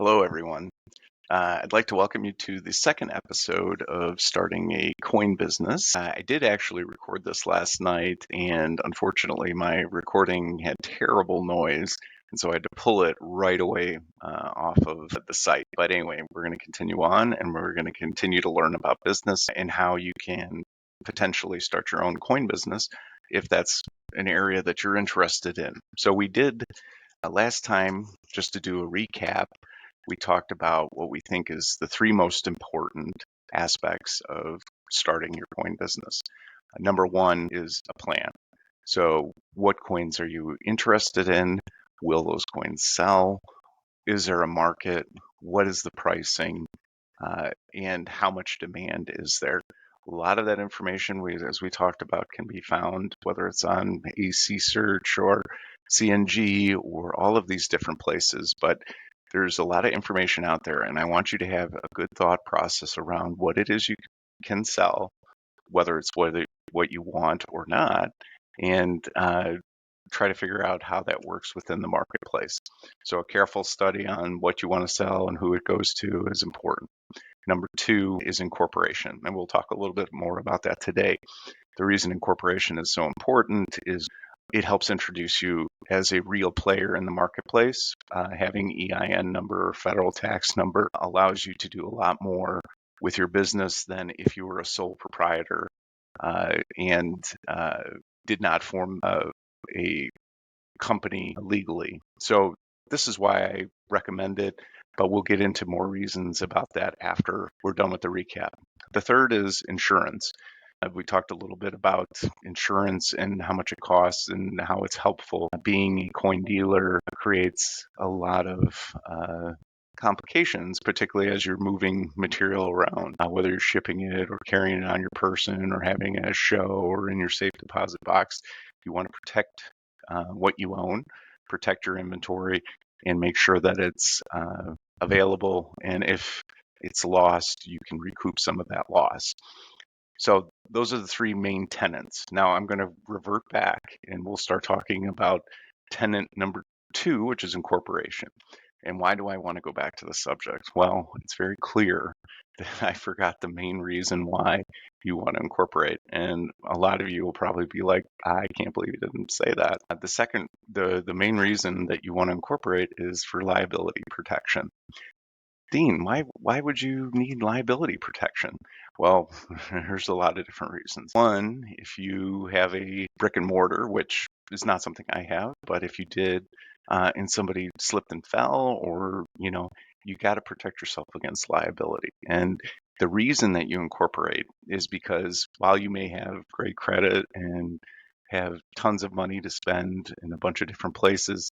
Hello, everyone. I'd like to welcome you to the second episode of starting a coin business. I did actually record this last night, and unfortunately, my recording had terrible noise, and so I had to pull it right away off of the site. But anyway, we're going to continue on, and we're going to continue to learn about business and how you can potentially start your own coin business if that's an area that you're interested in. So we did last time, just to do a recap, we talked about what we think is the three most important aspects of starting your coin business. Number one is a plan. So, what coins are you interested in? Will those coins sell? Is there a market? What is the pricing? And how much demand is there? A lot of that information, as we talked about, can be found whether it's on AC Search or CNG or all of these different places. But there's a lot of information out there, and I want you to have a good thought process around what it is you can sell, whether it's what you want or not, and try to figure out how that works within the marketplace. So a careful study on what you want to sell and who it goes to is important. Number two is incorporation, and we'll talk a little bit more about that today. The reason incorporation is so important is it helps introduce you as a real player in the marketplace. Having EIN number or federal tax number allows you to do a lot more with your business than if you were a sole proprietor and did not form a company legally. So this is why I recommend it, but we'll get into more reasons about that after we're done with the recap. The third is insurance. We talked a little bit about insurance and how much it costs and how it's helpful. Being a coin dealer creates a lot of complications, particularly as you're moving material around, whether you're shipping it or carrying it on your person or having it at a show or in your safe deposit box. You want to protect what you own, protect your inventory, and make sure that it's available. And if it's lost, you can recoup some of that loss. So those are the three main tenets. Now I'm going to revert back and we'll start talking about tenant number two, which is incorporation. And why do I want to go back to the subject? Well, it's very clear that I forgot the main reason why you want to incorporate. And a lot of you will probably be like, I can't believe you didn't say that. The main reason that you want to incorporate is for liability protection. Dean, why would you need liability protection? Well, there's a lot of different reasons. One, if you have a brick and mortar, which is not something I have, but if you did, and somebody slipped and fell, or you got to protect yourself against liability. And the reason that you incorporate is because while you may have great credit and have tons of money to spend in a bunch of different places,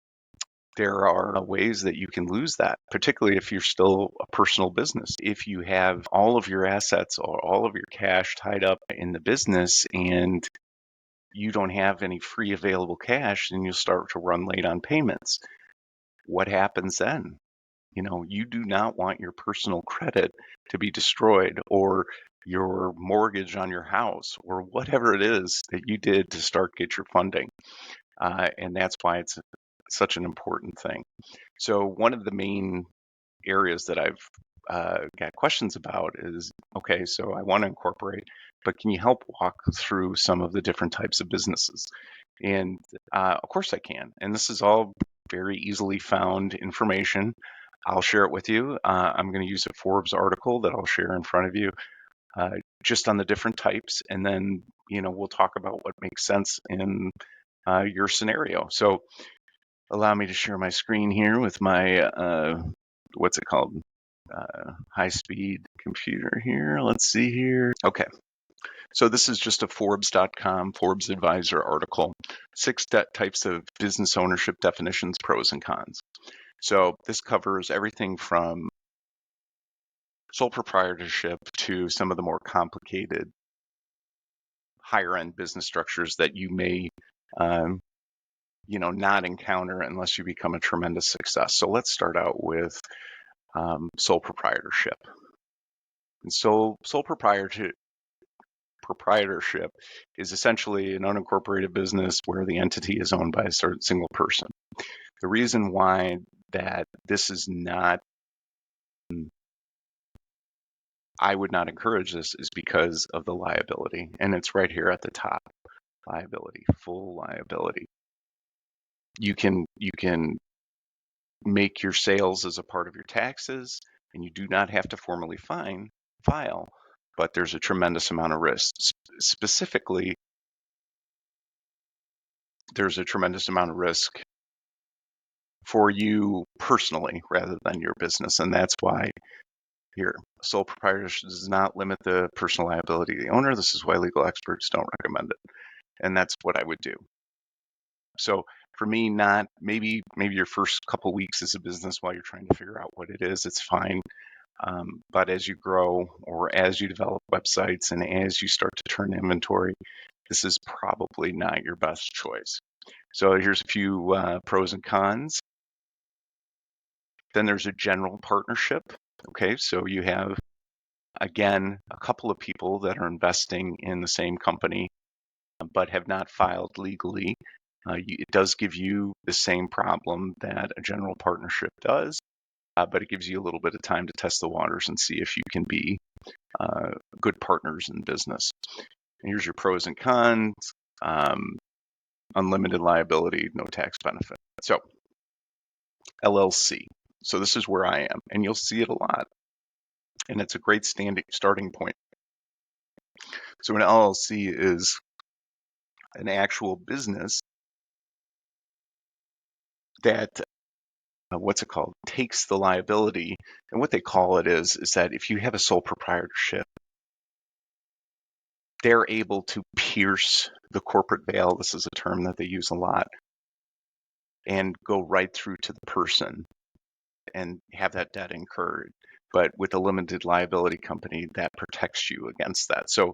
there are ways that you can lose that, particularly if you're still a personal business. If you have all of your assets or all of your cash tied up in the business and you don't have any free available cash, then you'll start to run late on payments. What happens then? You do not want your personal credit to be destroyed, or your mortgage on your house, or whatever it is that you did to get your funding. And that's why it's such an important thing. So one of the main areas that I've got questions about is, okay, so I want to incorporate, but can you help walk through some of the different types of businesses? And of course I can. And this is all very easily found information. I'll share it with you. I'm going to use a Forbes article that I'll share in front of you just on the different types. And then, we'll talk about what makes sense in your scenario. So allow me to share my screen here with my, what's it called? High-speed computer here. Let's see here. Okay. So this is just a Forbes.com, Forbes Advisor article, 6 types of business ownership definitions, pros and cons. So this covers everything from sole proprietorship to some of the more complicated higher end business structures that you may not encounter unless you become a tremendous success. So let's start out with sole proprietorship. And so sole proprietorship is essentially an unincorporated business where the entity is owned by a certain single person. The reason why that this is not I would not encourage this is because of the liability, and it's right here at the top. Liability, full liability. You can make your sales as a part of your taxes, and you do not have to formally file, but there's a tremendous amount of risk. Specifically, there's a tremendous amount of risk for you personally rather than your business, and that's why here, sole proprietorship does not limit the personal liability of the owner. This is why legal experts don't recommend it, and that's what I would do. So for me, not maybe your first couple weeks as a business while you're trying to figure out what it is, it's fine. But as you grow or as you develop websites and as you start to turn inventory, this is probably not your best choice. So here's a few pros and cons. Then there's a general partnership. Okay, so you have, again, a couple of people that are investing in the same company but have not filed legally. It does give you the same problem that a general partnership does, but it gives you a little bit of time to test the waters and see if you can be good partners in business. And here's your pros and cons. Unlimited liability, no tax benefit. So LLC. So this is where I am, and you'll see it a lot. And it's a great starting point. So an LLC is an actual business that what's it called, takes the liability. And what they call it is that if you have a sole proprietorship, they're able to pierce the corporate veil. This is a term that they use a lot, and go right through to the person and have that debt incurred. But with a limited liability company, that protects you against that. So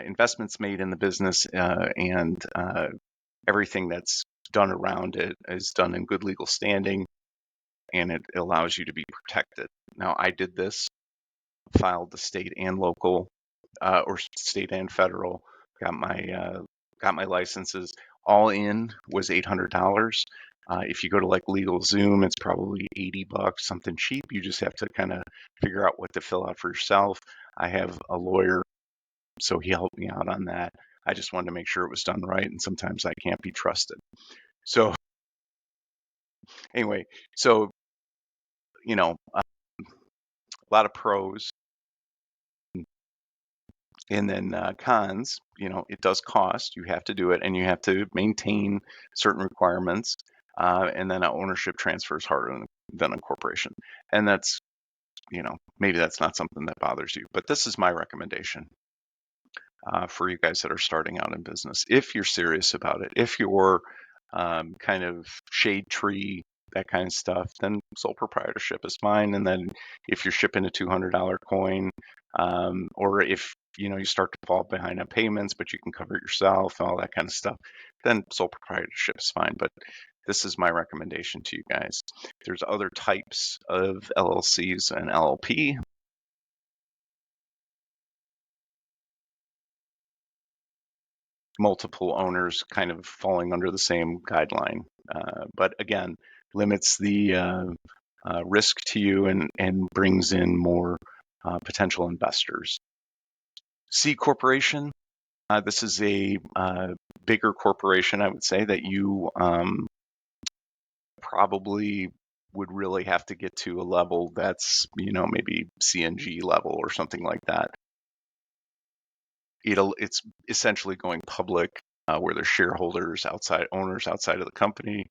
investments made in the business and everything that's done around it is done in good legal standing, and it allows you to be protected. Now, I did this, filed the state and local, or state and federal, got my licenses. All in was $800. If you go to like LegalZoom, it's probably $80, something cheap. You just have to kind of figure out what to fill out for yourself. I have a lawyer, so he helped me out on that. I just wanted to make sure it was done right, and sometimes I can't be trusted. So anyway, so a lot of pros, and then cons. It does cost. You have to do it, and you have to maintain certain requirements. And then ownership transfer is harder than incorporation. And that's, maybe that's not something that bothers you, but this is my recommendation for you guys that are starting out in business. If you're serious about it, if you're kind of shade tree, that kind of stuff, then sole proprietorship is fine. And then if you're shipping a $200 coin, or if you start to fall behind on payments, but you can cover it yourself, all that kind of stuff, then sole proprietorship is fine. But this is my recommendation to you guys. There's other types of LLCs and LLP. Multiple owners kind of falling under the same guideline, but again, limits the risk to you and brings in more potential investors. C corporation. This is a bigger corporation, I would say, that you probably would really have to get to a level that's, maybe CNG level or something like that. It's essentially going public, where there's shareholders owners outside of the company.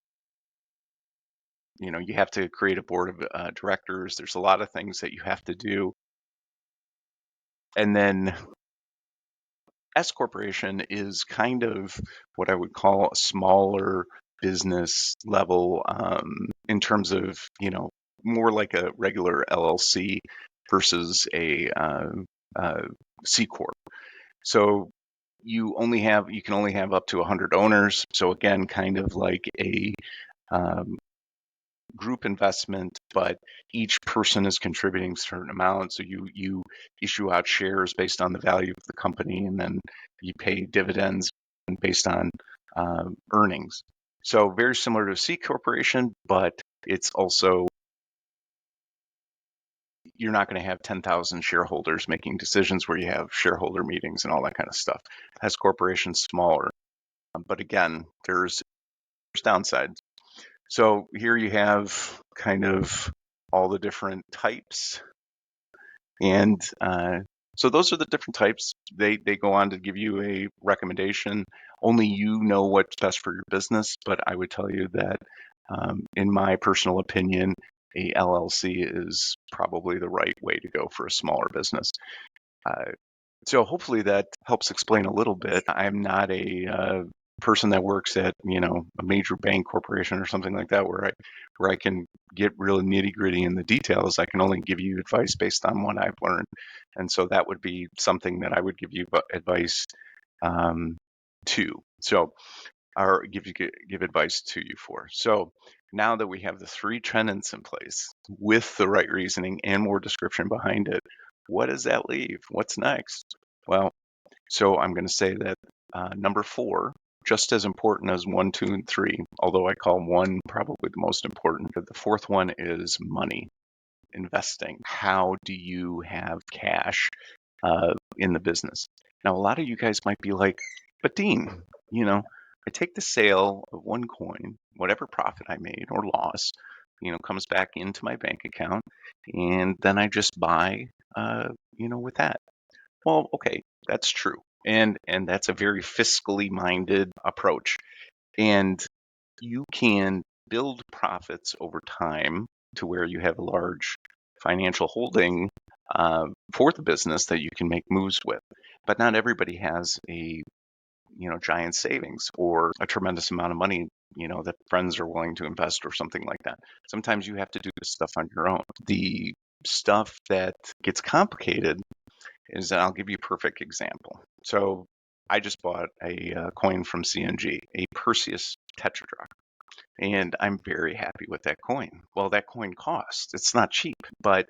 You have to create a board of directors. There's a lot of things that you have to do. And then S corporation is kind of what I would call a smaller business level, in terms of, more like a regular LLC versus a C corp. So you can only have up to 100 owners. So again, kind of like a group investment, but each person is contributing a certain amount. So you issue out shares based on the value of the company, and then you pay dividends based on earnings. So very similar to a C corporation, but it's also, you're not going to have 10,000 shareholders making decisions where you have shareholder meetings and all that kind of stuff. S corporation's smaller. But again, there's downsides. So here you have kind of all the different types. And so those are the different types. They go on to give you a recommendation. Only you know what's best for your business, but I would tell you that in my personal opinion, a LLC is probably the right way to go for a smaller business. So hopefully that helps explain a little bit. I'm not a person that works at a major bank corporation or something like that where I can get real nitty gritty in the details. I can only give you advice based on what I've learned, and so that would be something that I would give you advice to. So or give advice to you for. So now that we have the three tenets in place with the right reasoning and more description behind it, what does that leave? What's next? Well, so I'm going to say that number 4, just as important as 1, 2, and 3, although I call 1 probably the most important, but the 4th one is money, investing. How do you have cash in the business? Now, a lot of you guys might be like, but Dean, I take the sale of one coin, whatever profit I made or loss, comes back into my bank account, and then I just buy, with that. Well, okay, that's true. And that's a very fiscally minded approach. And you can build profits over time to where you have a large financial holding for the business that you can make moves with. But not everybody has a giant savings or a tremendous amount of money that friends are willing to invest or something like that. Sometimes you have to do this stuff on your own. The stuff that gets complicated is that I'll give you a perfect example. So I just bought a coin from CNG, a Perseus Tetradrach, and I'm very happy with that coin. Well, that coin costs. It's not cheap, but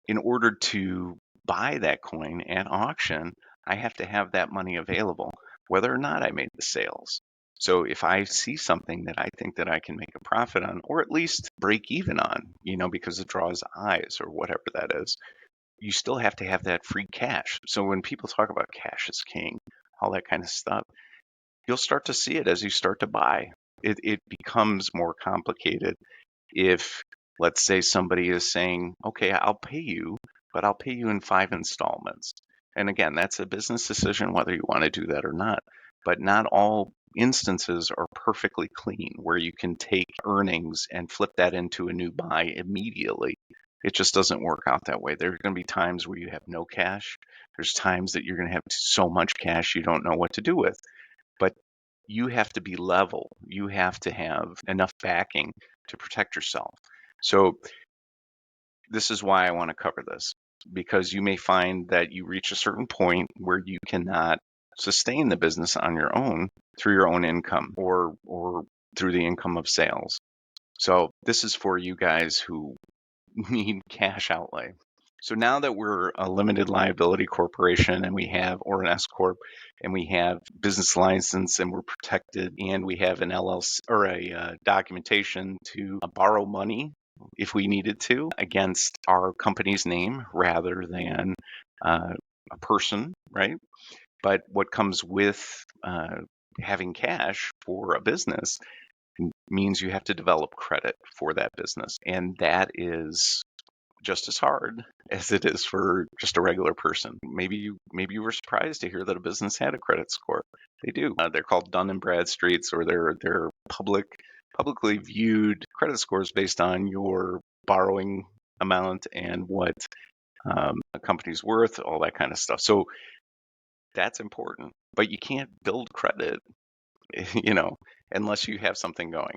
in order to buy that coin at auction, I have to have that money available, whether or not I made the sales. So if I see something that I think that I can make a profit on, or at least break even on, because it draws eyes or whatever that is, you still have to have that free cash. So when people talk about cash is king, all that kind of stuff, you'll start to see it as you start to buy. It becomes more complicated if, let's say, somebody is saying, okay, I'll pay you, but I'll pay you in 5 installments. And again, that's a business decision whether you want to do that or not. But not all instances are perfectly clean where you can take earnings and flip that into a new buy immediately. It just doesn't work out that way. There are going to be times where you have no cash. There's times that you're going to have so much cash you don't know what to do with. But you have to be level. You have to have enough backing to protect yourself. So this is why I want to cover this, because you may find that you reach a certain point where you cannot sustain the business on your own through your own income or through the income of sales. So this is for you guys who need cash outlay. So now that we're a limited liability corporation and we have, or an S corp, and we have business license and we're protected, and we have an LLC or a documentation to borrow money if we needed to against our company's name rather than a person, right? But what comes with having cash for a business means you have to develop credit for that business, and that is just as hard as it is for just a regular person. Maybe you were surprised to hear that a business had a credit score. They do. They're called Dun and Bradstreets, or they're publicly viewed credit scores based on your borrowing amount and what a company's worth, all that kind of stuff. So that's important. But you can't build credit, unless you have something going.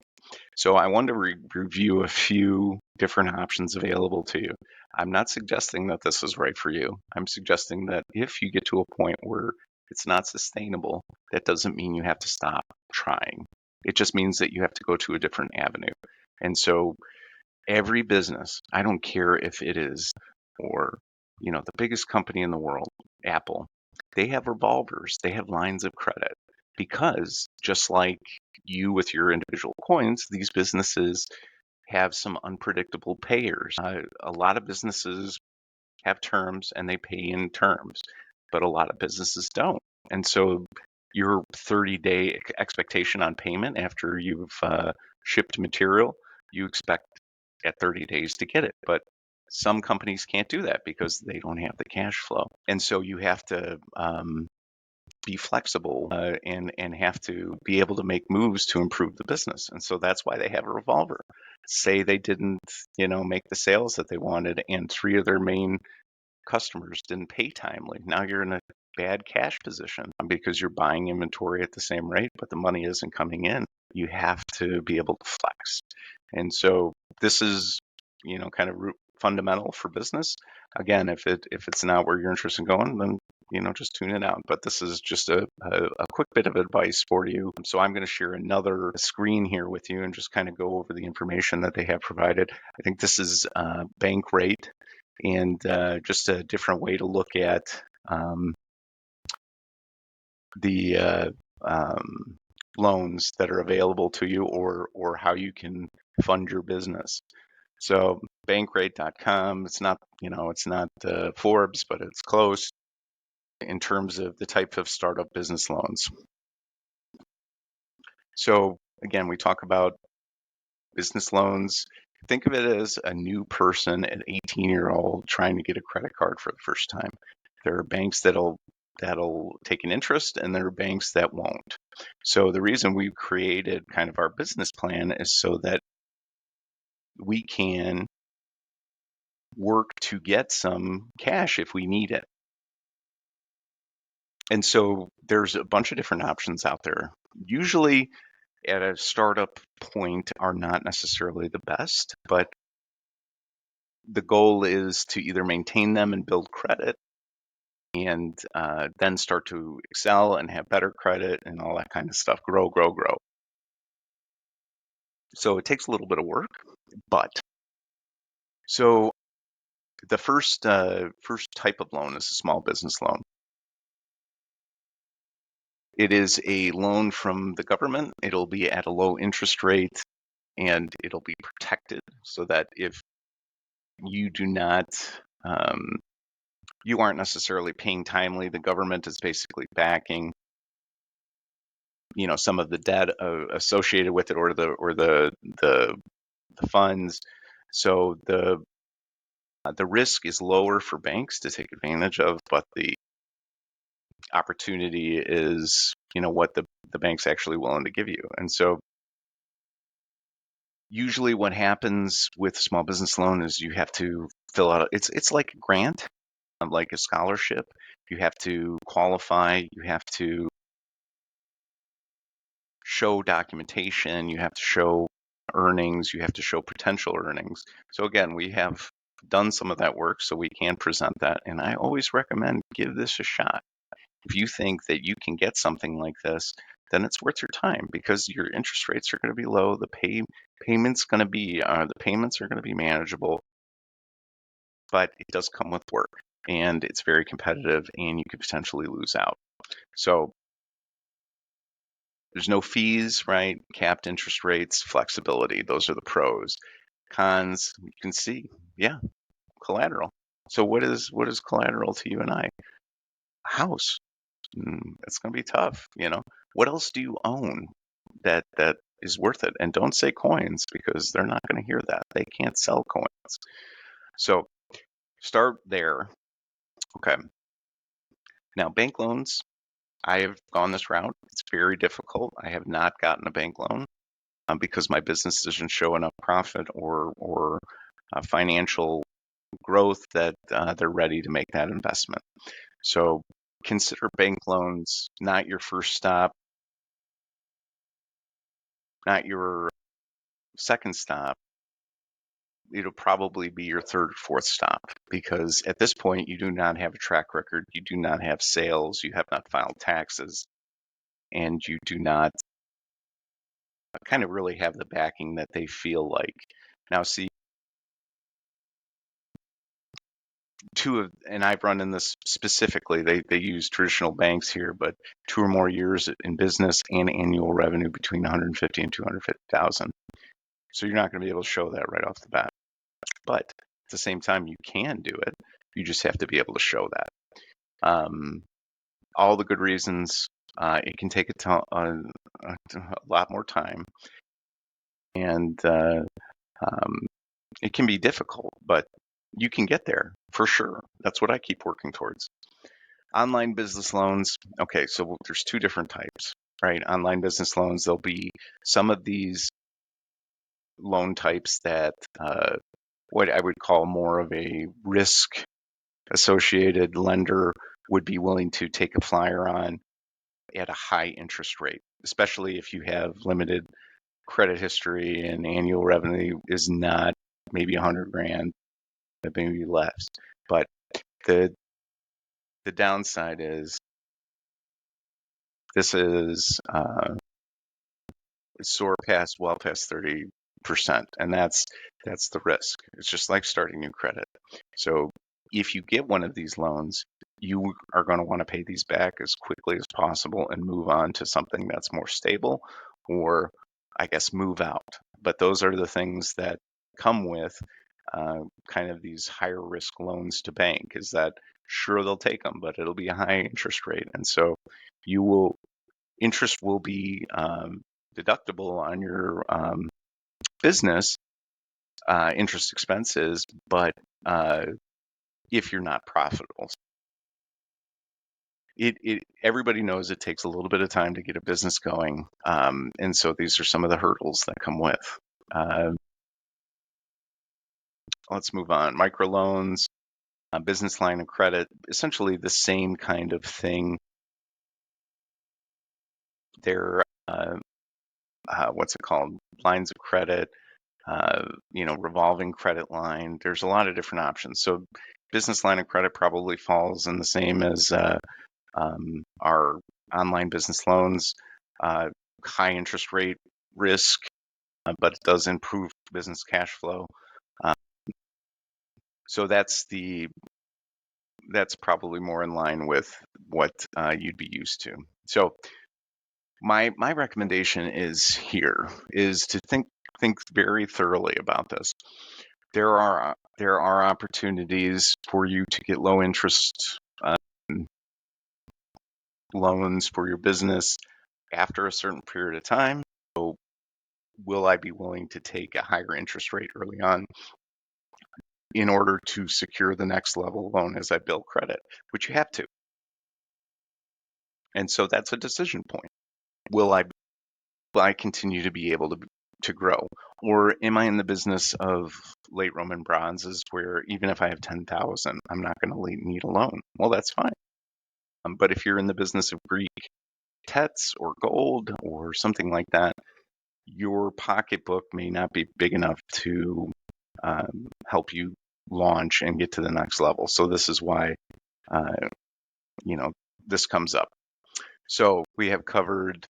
So I wanted to review a few different options available to you. I'm not suggesting that this is right for you. I'm suggesting that if you get to a point where it's not sustainable, that doesn't mean you have to stop trying. It just means that you have to go to a different avenue. And so every business, I don't care if it is, or, the biggest company in the world, Apple, they have revolvers, they have lines of credit, because just like you with your individual coins, these businesses have some unpredictable payers. A lot of businesses have terms and they pay in terms, but a lot of businesses don't. And so your 30-day expectation on payment after you've shipped material, you expect at 30 days to get it. But some companies can't do that because they don't have the cash flow. And so you have to be flexible and have to be able to make moves to improve the business. And so that's why they have a revolver. Say they didn't, make the sales that they wanted, and 3 of their main customers didn't pay timely. Now you're in a bad cash position because you're buying inventory at the same rate, but the money isn't coming in. You have to be able to flex. And so this is, kind of fundamental for business. Again, if it's not where you're interested in going, then just tune it out. But this is just a quick bit of advice for you. So I'm going to share another screen here with you and just kind of go over the information that they have provided. I think this is bank rate, and just a different way to look at the loans that are available to you, or how you can fund your business. So bankrate.com, it's not Forbes, but it's close in terms of the type of startup business loans. So again, we talk about business loans. Think of it as a new person, an 18-year-old trying to get a credit card for the first time. There are banks that'll take an interest, and there are banks that won't. So the reason we've created kind of our business plan is so that we can work to get some cash if we need it. And so there's a bunch of different options out there. Usually at a startup point are not necessarily the best, but the goal is to either maintain them and build credit, and then start to excel and have better credit and all that kind of stuff. Grow. So it takes a little bit of work, but so the first type of loan is a small business loan. It is a loan from the government. It'll be at a low interest rate, and it'll be protected so that if you do not, you aren't necessarily paying timely, the government is basically backing, some of the debt associated with it, or the funds. So the risk is lower for banks to take advantage of, but the opportunity is, what the bank's actually willing to give you. And so usually what happens with a small business loan is you have to fill out, it's like a grant, like a scholarship. You have to qualify, you have to show documentation, you have to show earnings, you have to show potential earnings. So again, we have done some of that work so we can present that. And I always recommend give this a shot. If you think that you can get something like this, then it's worth your time because your interest rates are going to be low. The payments are going to be manageable, but it does come with work, and it's very competitive, and you could potentially lose out. So there's no fees, right? Capped interest rates, flexibility. Those are the pros. Cons, you can see, collateral. So what is collateral to you and I? A house. It's going to be tough. What else do you own that is worth it? And don't say coins, because they're not going to hear that. They can't sell coins. So start there. Okay. Now, bank loans, I have gone this route. It's very difficult. I have not gotten a bank loan because my business doesn't show enough profit or financial growth that they're ready to make that investment. So consider bank loans not your first stop, not your second stop. It'll probably be your third or fourth stop, because at this point you do not have a track record, you do not have sales, you have not filed taxes, and you do not kind of really have the backing that they feel like. Now, see, and I've run in this specifically, they use traditional banks here, but 2 or more years in business and annual revenue between 150 and 250,000. So you're not going to be able to show that right off the bat. But at the same time, you can do it. You just have to be able to show that. All the good reasons. It can take a lot more time, and it can be difficult, but you can get there for sure. That's what I keep working towards. Online business loans. Okay, so there's two different types, right? Online business loans, there'll be some of these loan types that what I would call more of a risk associated lender would be willing to take a flyer on at a high interest rate, especially if you have limited credit history and annual revenue is not maybe 100 grand, maybe less. But the downside is this is well past 30%, and that's the risk. It's just like starting new credit. So if you get one of these loans, you are going to want to pay these back as quickly as possible and move on to something that's more stable, or I guess move out. But those are the things that come with kind of these higher risk loans to bank, is that sure, they'll take them, but it'll be a high interest rate. And so interest will be deductible on your business interest expenses, but if you're not profitable, everybody knows it takes a little bit of time to get a business going, and so these are some of the hurdles that come with. Let's move on. Microloans, business line of credit, essentially the same kind of thing. They're what's it called? Lines of credit. Revolving credit line. There's a lot of different options. So business line of credit probably falls in the same as our online business loans, high interest rate risk, but it does improve business cash flow. So that's probably more in line with what you'd be used to. So my recommendation is to think very thoroughly about this. There are opportunities for you to get low interest loans for your business after a certain period of time. So will I be willing to take a higher interest rate early on in order to secure the next level loan as I build credit, which you have to. And so that's a decision point. Will I continue to be able to grow? Or am I in the business of late Roman bronzes where even if I have 10,000, I'm not going to need a loan? Well, that's fine. But if you're in the business of Greek tets or gold or something like that, your pocketbook may not be big enough to help you launch and get to the next level. So this is why, this comes up. So we have covered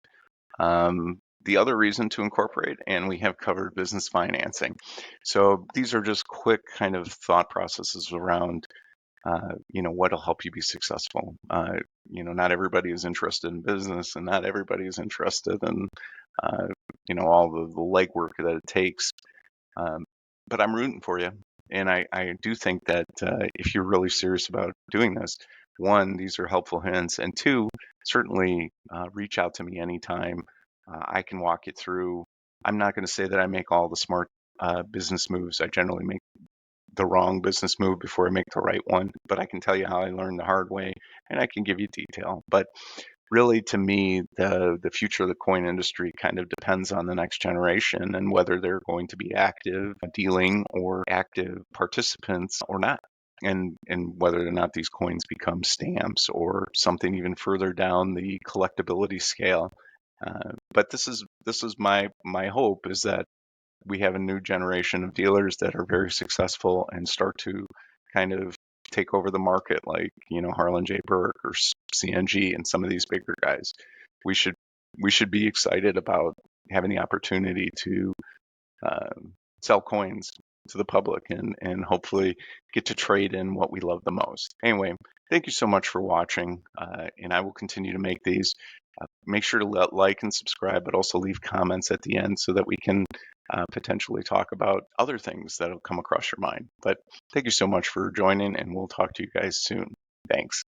the other reason to incorporate, and we have covered business financing. So these are just quick kind of thought processes around, what'll help you be successful. Not everybody is interested in business, and not everybody is interested in, all the legwork that it takes. But I'm rooting for you. And I do think that if you're really serious about doing this, one, these are helpful hints. And two, certainly reach out to me anytime. I can walk you through. I'm not going to say that I make all the smart business moves. I generally make the wrong business move before I make the right one. But I can tell you how I learned the hard way, and I can give you detail. But really, to me, the future of the coin industry kind of depends on the next generation and whether they're going to be active dealing or active participants or not, and whether or not these coins become stamps or something even further down the collectability scale. But this is my hope, is that we have a new generation of dealers that are very successful and start to kind of take over the market, like Harlan J. Burke or CNG and some of these bigger guys. We should be excited about having the opportunity to sell coins to the public and hopefully get to trade in what we love the most. Anyway, thank you so much for watching, and I will continue to make these. Make sure to like and subscribe, but also leave comments at the end so that we can potentially talk about other things that'll come across your mind. But thank you so much for joining, and we'll talk to you guys soon. Thanks.